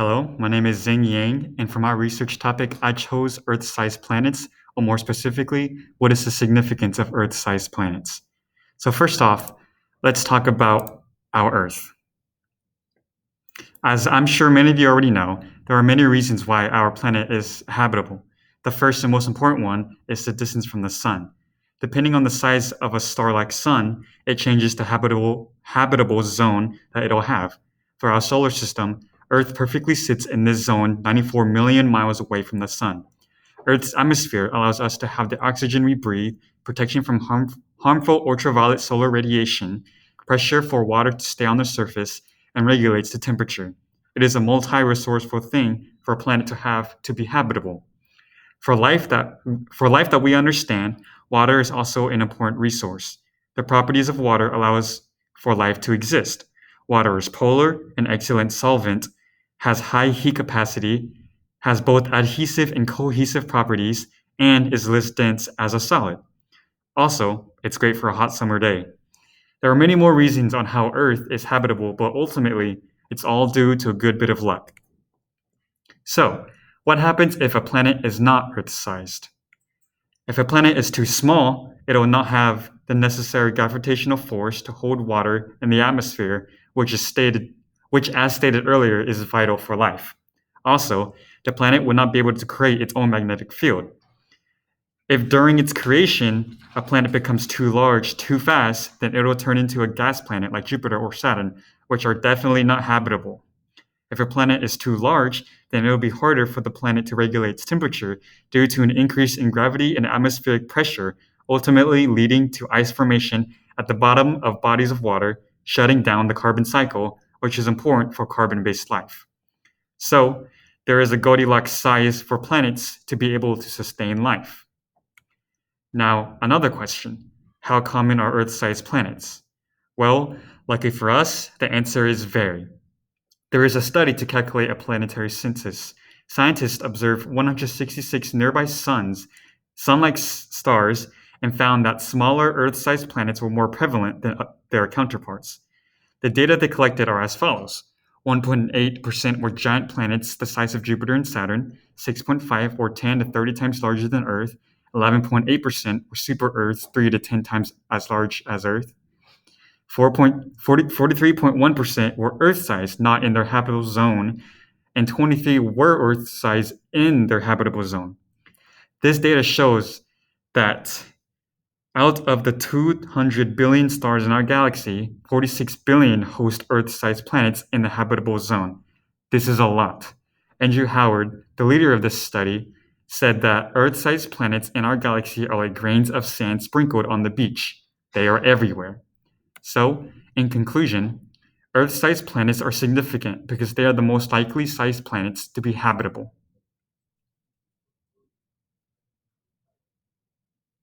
Hello, my name is Zing Yang, and for my research topic, I chose Earth-sized planets, or more specifically, what is the significance of Earth-sized planets? So first off, let's talk about our Earth. As I'm sure many of you already know, there are many reasons why our planet is habitable. The first and most important one is the distance from the sun. Depending on the size of a star like sun, it changes the habitable zone that it'll have. For our solar system, Earth perfectly sits in this zone 94 million miles away from the sun. Earth's atmosphere allows us to have the oxygen we breathe, protection from harmful ultraviolet solar radiation, pressure for water to stay on the surface, and regulates the temperature. It is a multi-resourceful thing for a planet to have to be habitable. For life that for life that we understand, water is also an important resource. The properties of water allow us for life to exist. Water is polar, an excellent solvent, has high heat capacity, has both adhesive and cohesive properties, and is less dense as a solid. Also, it's great for a hot summer day. There are many more reasons on how Earth is habitable, but ultimately, it's all due to a good bit of luck. So, what happens if a planet is not Earth-sized? If a planet is too small, it will not have the necessary gravitational force to hold water in the atmosphere, which as stated earlier is vital for life. Also, the planet would not be able to create its own magnetic field. If during its creation a planet becomes too large too fast, then it will turn into a gas planet like Jupiter or Saturn, which are definitely not habitable. If a planet is too large, then it will be harder for the planet to regulate its temperature due to an increase in gravity and atmospheric pressure, ultimately leading to ice formation at the bottom of bodies of water, shutting down the carbon cycle, which is important for carbon-based life. So, there is a Goldilocks size for planets to be able to sustain life. Now, another question. How common are Earth-sized planets? Well, lucky for us, the answer is very. There is a study to calculate a planetary census. Scientists observed 166 nearby sun-like stars, and found that smaller Earth-sized planets were more prevalent than their counterparts. The data they collected are as follows. 1.8% were giant planets the size of Jupiter and Saturn, 6.5 were 10 to 30 times larger than Earth, 11.8% were super Earths 3 to 10 times as large as Earth, 43.1% were Earth-sized, not in their habitable zone, and 23 were Earth-sized in their habitable zone. This data shows that out of the 200 billion stars in our galaxy, 46 billion host Earth-sized planets in the habitable zone. This is a lot. Andrew Howard, the leader of this study, said that Earth-sized planets in our galaxy are like grains of sand sprinkled on the beach. They are everywhere. So, in conclusion, Earth-sized planets are significant because they are the most likely sized planets to be habitable.